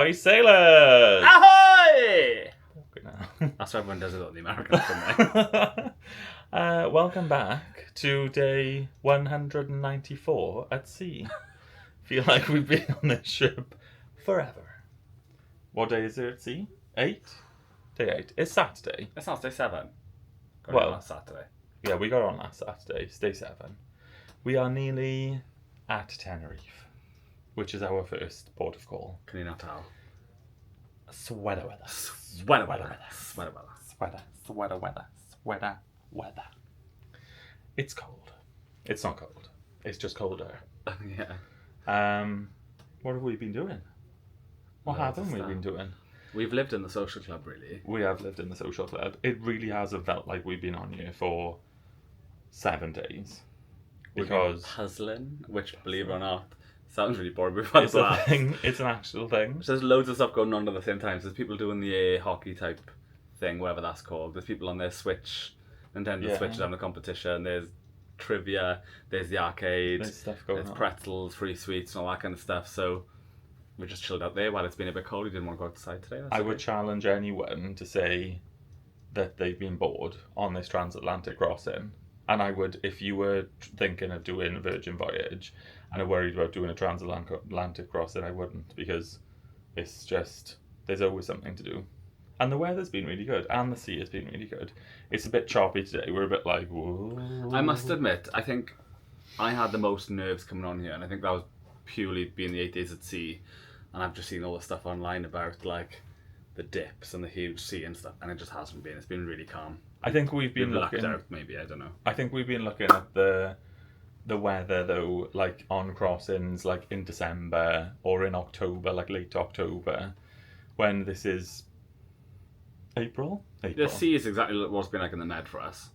Ahoy, sailors! Ahoy! Good now. That's what everyone does it on the American accent, mate. Welcome back to day 194 at sea. Feel like we've been on this ship forever. What day is it at sea? 8? Day 8. It's Saturday. It's not day 7. Well, last Saturday. Yeah, we got on last Saturday. It's day 7. We are nearly at Tenerife, which is our first port of call. Can you not tell? Sweater weather. Sweater weather. Sweater weather. Sweater weather. Sweater weather. It's cold. It's not cold. It's just colder. Yeah. What have we been doing? What haven't we been doing? We've lived in the social club, really. We have lived in the social club. It really hasn't felt like we've been on here for 7 days. Because puzzling, which, believe it or not, sounds really boring. We've had it's a thing. It's an actual thing. There's loads of stuff going on at the same time. There's people doing the hockey type thing, whatever that's called. There's people on their Switch, Nintendo Switch having a competition. There's trivia. There's the arcade. There's stuff going on. There's pretzels, free sweets, and all that kind of stuff. So we just chilled out there while it's been a bit cold. We didn't want to go outside today. I would challenge anyone to say that they've been bored on this transatlantic crossing. And I would, if you were thinking of doing a Virgin Voyage and are worried about doing a transatlantic crossing, I wouldn't, because it's just, there's always something to do. And the weather's been really good, and the sea has been really good. It's a bit choppy today. We're a bit like, whoa. I must admit, I think I had the most nerves coming on here, and I think that was purely being the 8 days at sea. And I've just seen all the stuff online about, like, the dips and the huge sea and stuff, and it just hasn't been. It's been really calm. I think we've been looking out, maybe, I don't know. I think we've been looking at the weather though, like on crossings, like in December or in October, like late October, when this is April. The sea is exactly what's been like in the Med for us.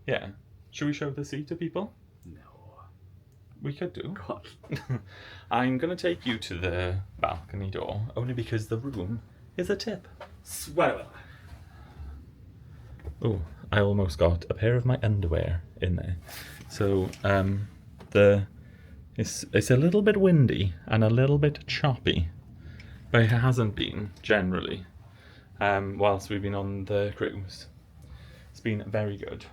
Yeah. Should we show the sea to people? No. We could do. God. I'm gonna take you to the balcony door only because the room is a tip. Sweater. Oh, I almost got a pair of my underwear in there. So it's a little bit windy and a little bit choppy, but it hasn't been generally. Whilst we've been on the cruise, it's been very good.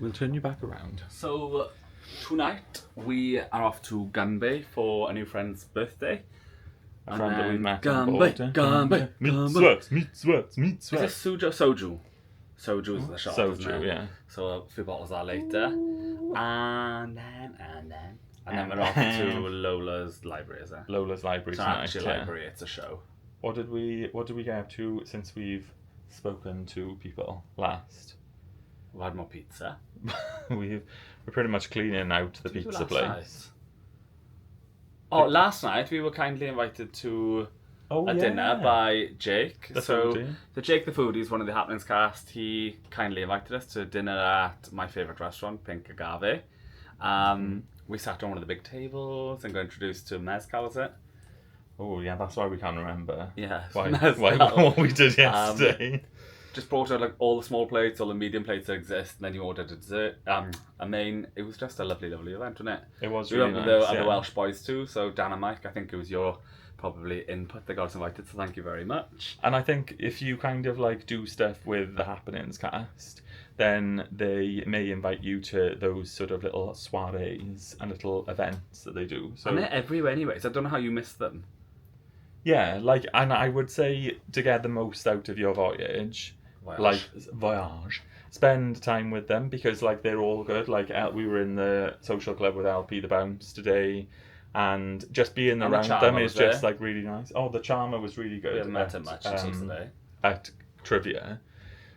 We'll turn you back around. So tonight we are off to Gunbae for a new friend's birthday. A friend that we met Gunbae. Meat sweats. Is this soju? Soju is the shop, Soju, isn't it? yeah. So a few bottles of that later. And then we're off to Lola's library, is it? Lola's library It's not tonight. actually a library, it's a show. What did we get up to since we've spoken to people last? We had more pizza. We're pretty much cleaning out the pizza place. Oh, last night we were kindly invited to a dinner by Jake. So Jake the Foodie is one of the Happenings cast. He kindly invited us to dinner at my favourite restaurant, Pink Agave. We sat on one of the big tables and got introduced to mezcal, is it? Oh yeah, that's why we can't remember. Yeah, why what we did yesterday. Just brought out like all the small plates, all the medium plates that exist, and then you ordered a dessert. A main. It was just a lovely event, wasn't it? It was we really nice. The other Welsh boys too. So Dan and Mike, I think it was your probably input that got us invited. So thank you very much. And I think if you kind of like do stuff with the Happenings cast, then they may invite you to those sort of little soirees and little events that they do. So and they're everywhere anyway. So I don't know how you missed them. Yeah, like, and I would say to get the most out of your voyage. Spend time with them because like they're all good. Like we were in the social club with LP the Bounce today, and just being around them is just like really nice. Oh, the Charmer was really good. We haven't met him much today at trivia.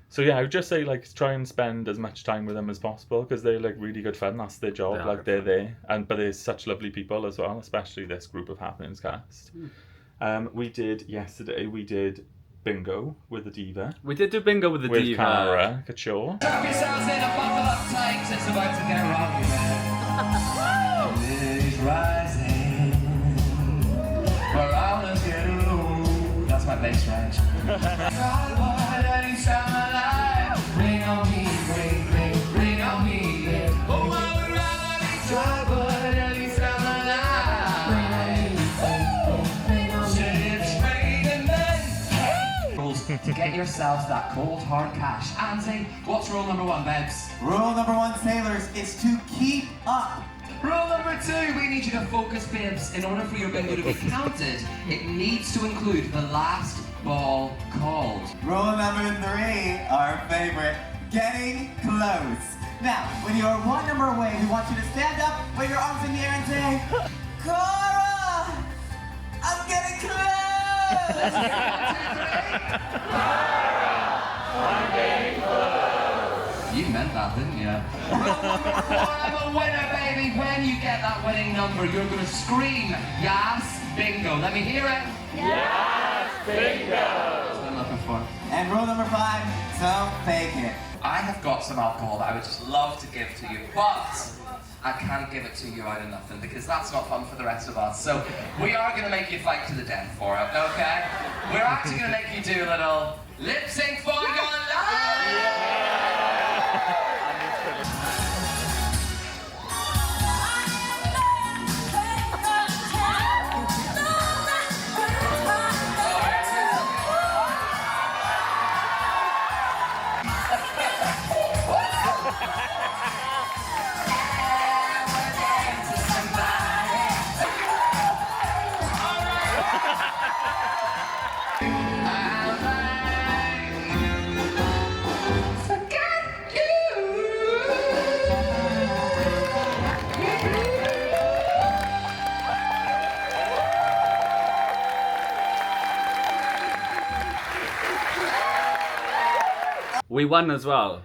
So yeah, I would just say like try and spend as much time with them as possible because they're like really good fun. That's their job. They're there, but they're such lovely people as well, especially this group of Happenings cast. We did bingo with the Diva. We did do bingo with the Diva. With Kara Kature. That's my bass range. get yourselves that cold hard cash. Andy, what's rule number 1, babes? Rule number 1, sailors, is to keep up. Rule number 2, we need you to focus, babes. In order for your bingo to be counted, it needs to include the last ball called. Rule number 3, our favorite, getting close. Now, when you are 1 number away, we want you to stand up, wave your arms in the air and say, Kara, I'm getting close! I'm getting close! You meant that, didn't you? Rule number 4, I'm a winner, baby. When you get that winning number, you're going to scream, yes, bingo. Let me hear it. Yes, bingo. That's what I'm looking for. And rule number 5, don't fake it. I have got some alcohol that I would just love to give to you, but I can't give it to you out of nothing because that's not fun for the rest of us. So we are going to make you fight to the death for it, okay? We're actually going to make you do a little lip sync for your life! We won as well.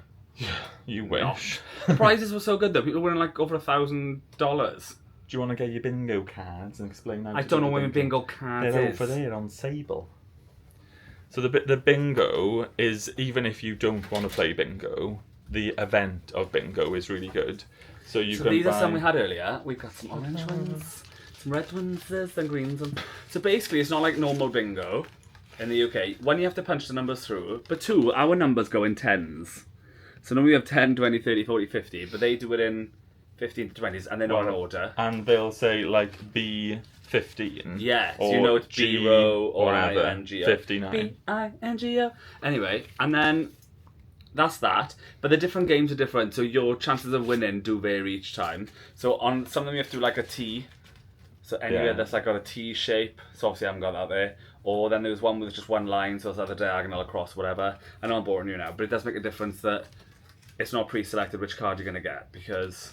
You wish. The prizes were so good though. People were winning like over $1,000. Do you want to get your bingo cards and explain how I to don't do know the when bingo cards They're is. over there on Sable. So the bingo is, even if you don't want to play bingo, the event of bingo is really good. So you can these buy... are some we had earlier. We've got some orange ones, some red ones, some greens ones. So basically it's not like normal bingo in the UK. 1, you have to punch the numbers through, but 2, our numbers go in tens. So now we have 10, 20, 30, 40, 50, but they do it in 15 to 20s and they're not in order. And they'll say like B15. Yeah, so or you know it's G B-row or whatever, I-N-G-O. 59. B-I-N-G-O. Anyway, and then that's that. But the different games are different, so your chances of winning do vary each time. So on some of them you have to do like a T. So anywhere that's like got a T shape, so obviously I haven't got that there. Or then there was one with just one line, so it's either diagonal, across, whatever. I know I'm boring you now, but it does make a difference that it's not pre-selected which card you're going to get, because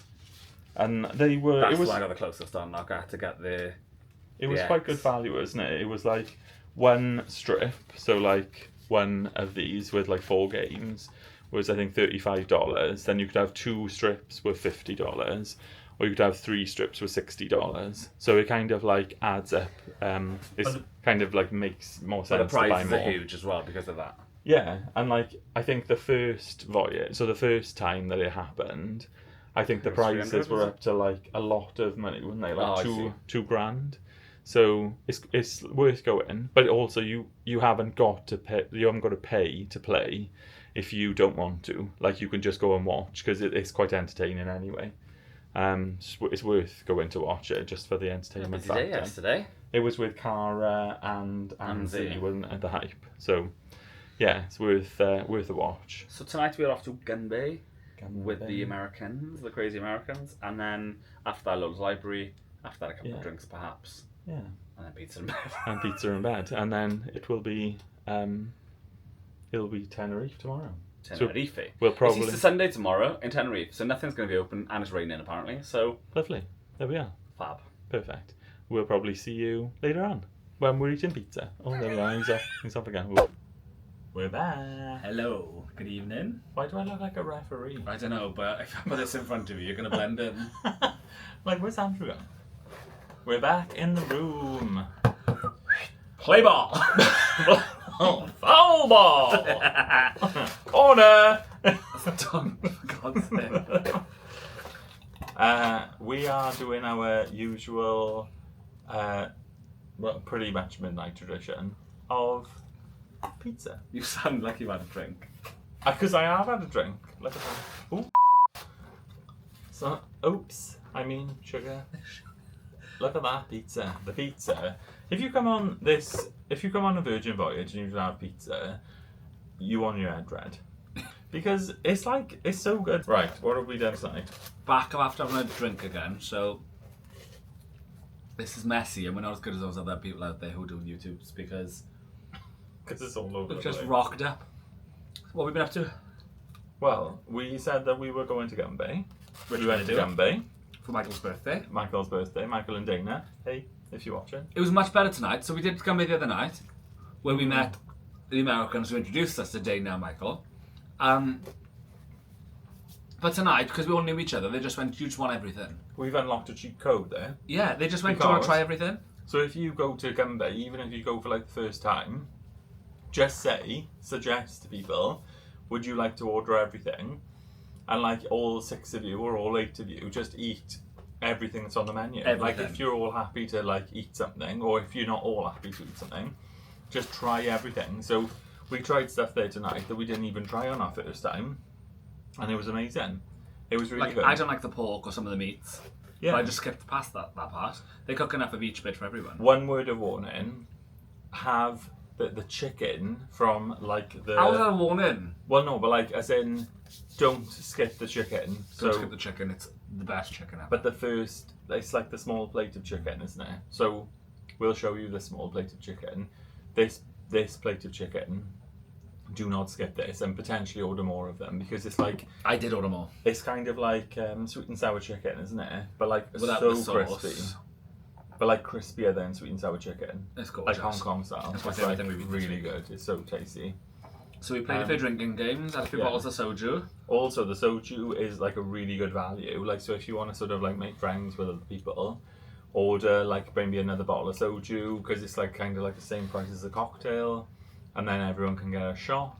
And they were... that's it was, why I got the closest on. I had to get the... It was the quite X. good value, isn't it? It was like 1 strip, so like one of these with like 4 games was I think $35. Then you could have 2 strips with $50, or you could have 3 strips with $60. So it kind of like adds up. It's kind of like makes more sense. But the to buy prices are more. huge as well because of that. Yeah, and like I think the first voyage, so the first time that it happened, I think the It was 300, prices were was it? up to like a lot of money, weren't they? Like Oh, I see. two grand. So it's worth going, but also you haven't got to pay. You haven't got to pay to play if you don't want to. Like you can just go and watch because it's quite entertaining anyway. It's worth going to watch it just for the entertainment Busy day factor. yesterday. It was with Kara and Andy, Andy. wasn't it, the hype? So yeah, it's worth a watch. So tonight we're off to Gunbae with Gunbae. the Americans, the crazy Americans, and then after that Lowe's Library, after that a couple of drinks perhaps, Yeah, and then pizza and bed. and pizza in bed, and then it'll be Tenerife tomorrow. Tenerife. So we'll probably It's Easter Sunday tomorrow in Tenerife, so nothing's going to be open, and it's raining apparently, so lovely. There we are. fab. Perfect. We'll probably see you later on when we're eating pizza. Oh, there we are. He's off again. We're back. Hello, good evening. Why do I look like a referee? I don't know, but if I put this in front of you, you're going to blend in. Like, where's Andrew gone? We're back in the room. Play ball! Foul ball! Corner! Don't, for God's sake. We are doing our usual, pretty much midnight tradition of pizza. You sound like you had a drink. Because I have had a drink. Look at that. Ooh. So, oops. I mean, sugar. Look at that pizza. The pizza. If you come on a Virgin Voyage and you have pizza, you on your head, Red. Because it's like, it's so good. Right, what have we done tonight? Back after having a drink again, so this is messy and we're not as good as those other people out there who do YouTubes because It's all over we've the just place. rocked up. What have we been up to? Well, we said that we were going to Gunbae. Which we we're went to gonna do. Gunbae. For Michael's birthday. Michael's birthday. Michael and Dana. Hey, if you're watching. It was much better tonight, so we did come the other night where we met the Americans who introduced us to Dana and Michael. But tonight, because we all knew each other, they just went, you just want everything. We've unlocked a cheat code there. Yeah, they just went, do you want to try everything? So if you go to Gunbae, even if you go for like the first time, just suggest to people, would you like to order everything? And like all 6 of you or all 8 of you, just eat everything that's on the menu. Everything. Like if you're all happy to like eat something, or if you're not all happy to eat something, just try everything. So we tried stuff there tonight that we didn't even try on our first time, and it was amazing. It was really Like, good. I don't like the pork or some of the meats. Yeah. But I just skipped past that part. They cook enough of each bit for everyone. One word of warning: have the chicken from like the. How was that a warning? Well, no, but like as in, don't skip the chicken. Don't skip the chicken, it's the best chicken ever. But the first, it's like the small plate of chicken, isn't it? So we'll show you the small plate of chicken. This plate of chicken, do not skip this and potentially order more of them because it's like, I did order more. it's kind of like sweet and sour chicken, isn't it? But like Without so the sauce. crispy. But like crispier than sweet and sour chicken. It's gorgeous. Like Hong Kong style. That's my It's favourite like thing we've eaten this really week. good. It's so tasty. So we played a few drinking games, had a few yeah. bottles of soju. Also, the soju is like a really good value. Like, so if you want to sort of like make friends with other people, order like maybe another bottle of soju because it's like kind of like the same price as a cocktail, and then everyone can get a shot,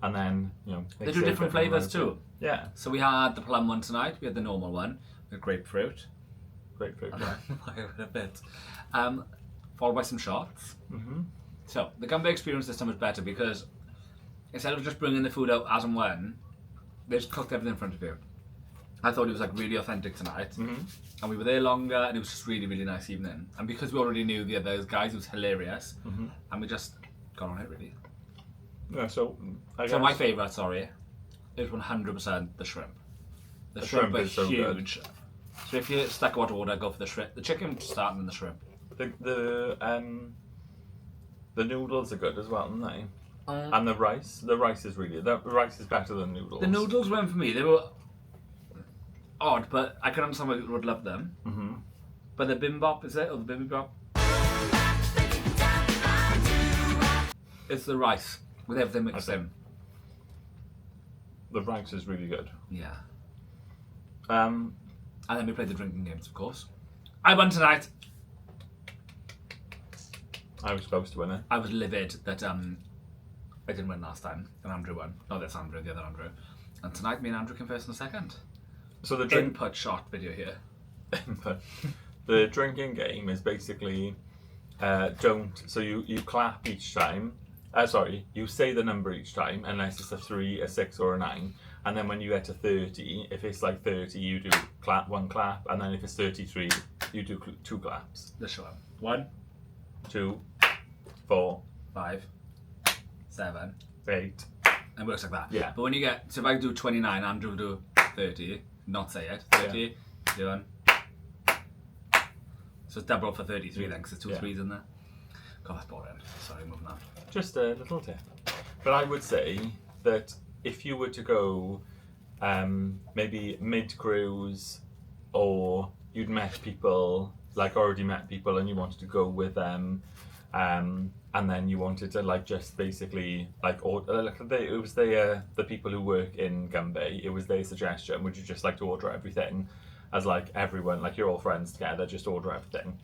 and then They do different flavours too. Yeah, So we had the plum one tonight, we had the normal one, with grapefruit. grapefruit. Yeah. a bit. Followed by some shots. Mhm. So the Gunbae experience this time was better because instead of just bringing the food out as and when, they just cooked everything in front of you. I thought it was like really authentic tonight, and we were there longer, and it was just really, really nice evening. And because we already knew the other guys, it was hilarious, and we just got on it really. Yeah. So I So guess my favourite, sorry, is 100% the shrimp. The shrimp shrimp are is so good. huge. So if you're stuck what to order, go for the shrimp. The chicken starting in the shrimp. the noodles are good as well, aren't they? And the rice is really the rice is better than noodles. The noodles weren't for me. They were odd, but I can understand why people would love them. Mm-hmm. But the bimbop, is it? Or the bibimbap? It's the rice with everything mixed in. The rice is really good. Yeah. Um, And then we played the drinking games, of course. I won tonight. I was supposed to win it. I was livid that I didn't win last time, and Andrew won. No, that's Andrew, the other Andrew. And tonight, me and Andrew came first and second. So the drink. Input shot video here. The drinking game is basically so you clap each time. You say the number each time unless it's a 3, a 6 or a 9, and then when you get to 30, if it's like 30 you do one clap, and then if it's 33 you do 2 claps. Let's show him. 1, 2, 4, 5, 7, 8. and it works like that. Yeah. But when you get, so if I do 29, Andrew will do 30, not say it, 30, 31. So it's double for 33 then, because there's 2 Yeah. 3s in there. God, that's boring. Sorry, moving on. Just a little tip. But I would say that if you were to go maybe mid-cruise, or you'd met people, like already met people, and you wanted to go with them, and then you wanted to like just basically like order, it was the people who work in Gunbae, it was their suggestion, would you just like to order everything as like everyone, like you're all friends together, just order everything.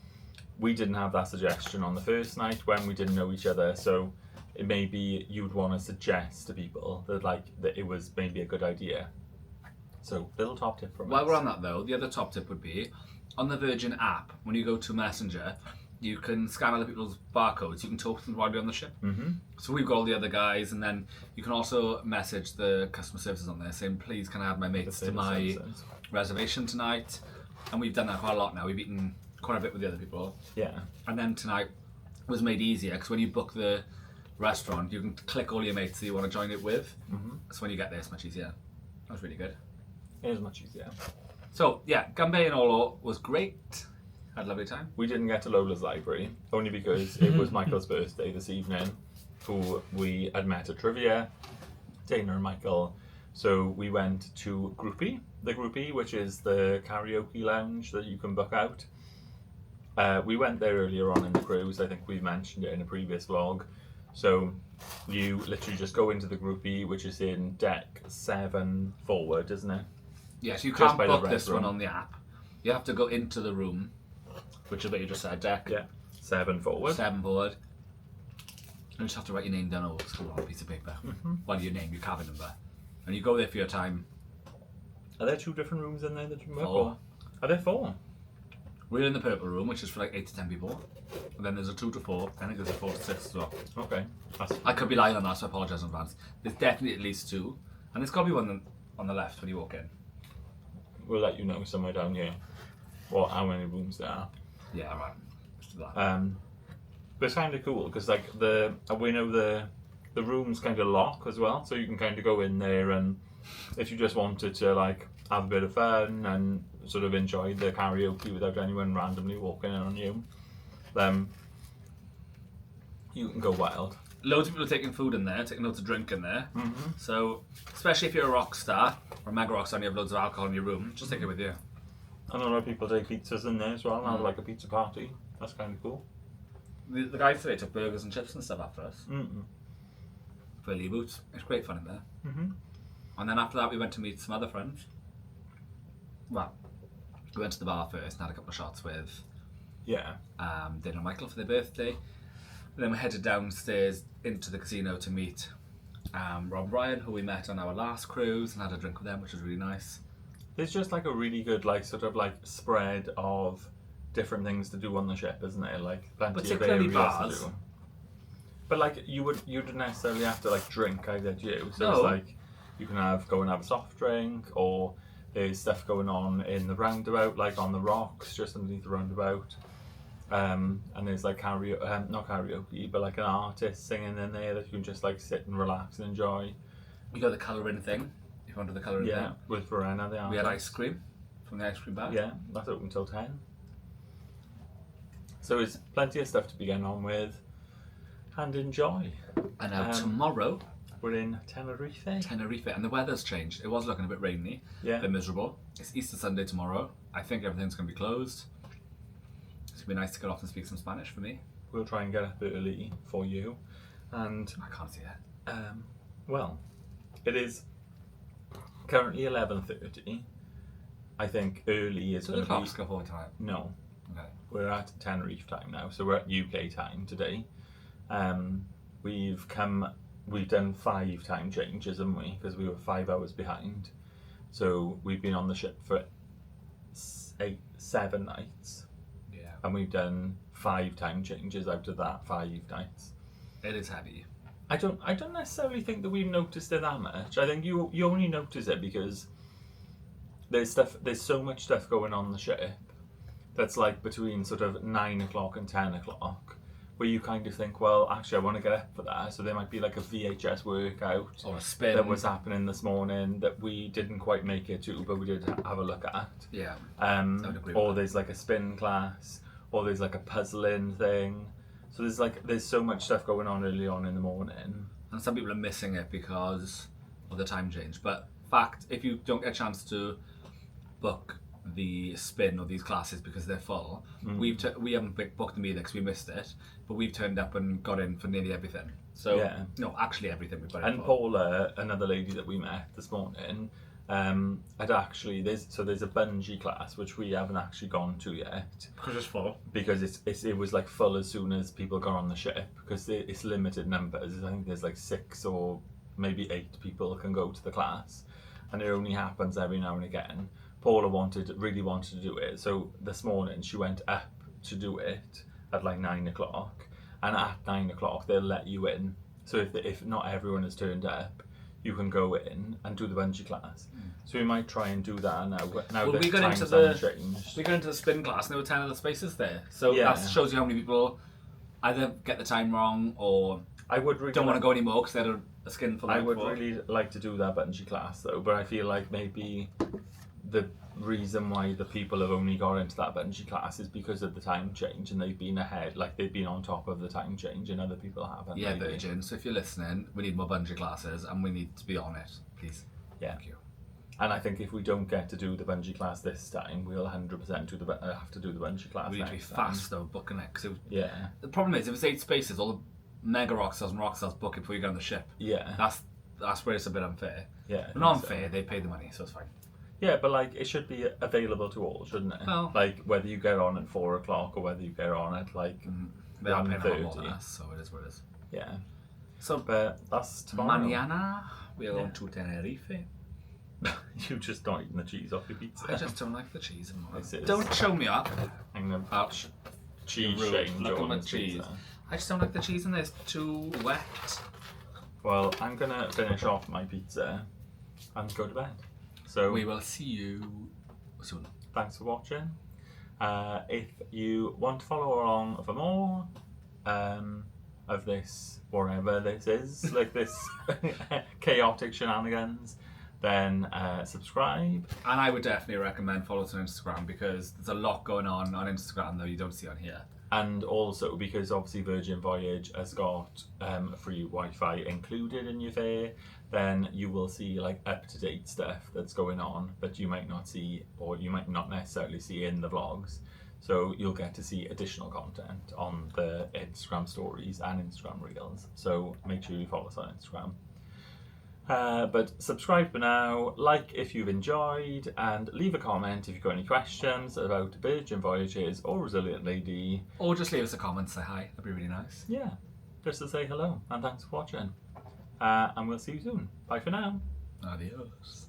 We didn't have that suggestion on the first night when we didn't know each other, so maybe you'd want to suggest to people that it was maybe a good idea. So little top tip from While us. we're on that though, the other top tip would be, on the Virgin app, when you go to Messenger, you can scan other people's barcodes, you can talk to them while you're on the ship. Mm-hmm. So we've got all the other guys, and then you can also message the customer services on there saying, please can I add my mates to my reservation tonight? And we've done that quite a lot now, we've eaten quite a bit with the other people. Yeah. And then tonight was made easier, because when you book the restaurant, you can click all your mates that you want to join it with. Mm-hmm. So when you get there, it's much easier. That was really good. It is much easier. So yeah, Gunbae in Olo was great. Had a lovely time. We didn't get to Lola's library, only because it was Michael's birthday this evening, who we had met at trivia, Dana and Michael. So we went to the Groupie, which is the karaoke lounge that you can book out. We went there earlier on in the cruise. I think we mentioned it in a previous vlog. So you literally just go into the Groupie, which is in deck 7 forward, isn't it? Yes, you Just can't by the book red this one room. on the app. You have to go into the room, which is what you just said, deck. Yeah, 7 forward. 7 forward. You just have to write your name down old school on a piece of paper. Well, your name, your cabin number. And you go there for your time. Are there 2 different rooms in there that you can book? 4. Or are there 4? We're in the purple room, which is for like 8 to 10 people. And then there's a 2 to 4. I think there's a 4 to 6 as well. Okay. I could be lying on that, so I apologise in advance. There's definitely at least 2. And there's got to be one on the left when you walk in. We'll let you know somewhere down here how many rooms there are. Yeah, right. Let's do that. But it's kind of cool because like we know the rooms kind of lock as well, so you can kind of go in there, and if you just wanted to like have a bit of fun and sort of enjoy the karaoke without anyone randomly walking in on you, then you can go wild. Loads of people are taking food in there, taking loads of drink in there. Mm-hmm. So, especially if you're a rock star or a mega rock star and you have loads of alcohol in your room, just take it with you. And a lot of people take pizzas in there as well, and have like a pizza party. That's kind of cool. The guys today took burgers and chips and stuff after us. Mm-mm. For Lee Boots. It's great fun in there. Mm-hmm. And then after that, we went to meet some other friends. Well, we went to the bar first and had a couple of shots with Yeah. Dana and Michael for their birthday. And then we headed downstairs into the casino to meet Rob and Brian, who we met on our last cruise, and had a drink with them, which was really nice. There's just like a really good like sort of like spread of different things to do on the ship, isn't it? Like plenty of Particularly areas bars. to do. But like you wouldn't necessarily have to like drink either, do you? So No. it's like you can go and have a soft drink, or there's stuff going on in the roundabout, like on the rocks just underneath the roundabout. And there's like not karaoke, but like an artist singing in there that you can just like sit and relax and enjoy. We got the colouring thing, if you wanted the colouring Yeah, thing. with Verena, the artist. We had ice cream from the ice cream bar. Yeah, that's open till 10. So there's plenty of stuff to be getting on with and enjoy. And now tomorrow, We're in Tenerife. Tenerife, and the weather's changed. It was looking a bit rainy, Yeah. a bit miserable. It's Easter Sunday tomorrow. I think everything's going to be closed. It's going to be nice to get off and speak some Spanish for me. We'll try and get up early for you. And, I can't see it. well, it is currently 11:30. I think early is So going the to be... clocks go forward time. No, Okay. we're at Tenerife time now, so we're at UK time today. We've done 5 time changes, haven't we? Because we were 5 hours behind. So we've been on the ship for 7 nights, Yeah. and we've done 5 time changes out of that 5 nights. It is heavy. I don't necessarily think that we've noticed it that much. I think you only notice it because there's so much stuff going on the ship that's like between sort of 9 o'clock and 10 o'clock, where you kind of think, well, actually I want to get up for that. So there might be like a VHS workout Or a spin. that was happening this morning that we didn't quite make it to, but we did have a look at. Yeah. I would agree Or with that. there's like a spin class, or there's like a puzzling thing. So there's so much stuff going on early on in the morning. And some people are missing it because of the time change. But fact, if you don't get a chance to book the spin or these classes because they're full, we haven't booked them either because we missed it. But we've turned up and got in for nearly everything. So Yeah. no, actually everything we've got in And for. Paula, another lady that we met this morning, had actually there's a bungee class which we haven't actually gone to yet Because it's full. because it was like full as soon as people got on the ship because it's limited numbers. I think there's like 6 or maybe 8 people can go to the class, and it only happens every now and again. Paula really wanted to do it, so this morning she went up to do it at like 9 o'clock, and at 9 o'clock they'll let you in. So if not everyone has turned up, you can go in and do the bungee class. So we might try and do that now. Now Well, that we got into times the haven't changed. we got into the spin class and there were 10 other spaces there. So Yeah. that shows you how many people either get the time wrong or I would really don't want to go anymore because they had a skin for I like would four. really like to do that bungee class though, but I feel like maybe the reason why the people have only got into that bungee class is because of the time change, and they've been ahead, like they've been on top of the time change, and other people haven't. Yeah, maybe. Virgin. So if you're listening, we need more bungee classes, and we need to be on it, please. Yeah. Thank you. And I think if we don't get to do the bungee class this time, we'll 100% have to do the bungee class. We need to be next time. fast though, booking it. Cause Yeah. the problem is, if it's 8 spaces, all the mega rock stars and rock stars book it before you get on the ship. Yeah. That's where it's a bit unfair. Yeah. But not unfair, they pay the money, so it's fine. Yeah, but like it should be available to all, shouldn't it? Well- like whether you get on at 4 o'clock or whether you get on at like They are paying a lot more 1:30. than us, so it is what it is. Yeah. So, But that's tomorrow. mañana, we are going to Tenerife. You just not eating the cheese off your pizza. I just don't like the cheese anymore. This is- Don't show me up. I'm gonna Ouch. cheese Rude. shame Look at my Jordan's cheese. pizza. I just don't like the cheese in this. Too wet. Well, I'm gonna finish off my pizza and go to bed. So We will see you soon. thanks for watching. If you want to follow along for more of this, whatever this is, like this chaotic shenanigans, then subscribe. And I would definitely recommend follow us on Instagram because there's a lot going on Instagram that you don't see on here. And also because obviously Virgin Voyage has got free Wi-Fi included in your fare, then you will see like up-to-date stuff that's going on, but you might not see, or you might not necessarily see in the vlogs. So you'll get to see additional content on the Instagram stories and Instagram reels. So make sure you follow us on Instagram. But subscribe for now, like if you've enjoyed, and leave a comment if you've got any questions about Virgin Voyages or Resilient Lady. Or just leave us a comment, say hi. That'd be really nice. Yeah, just to say hello and thanks for watching. And we'll see you soon. Bye for now. Adios.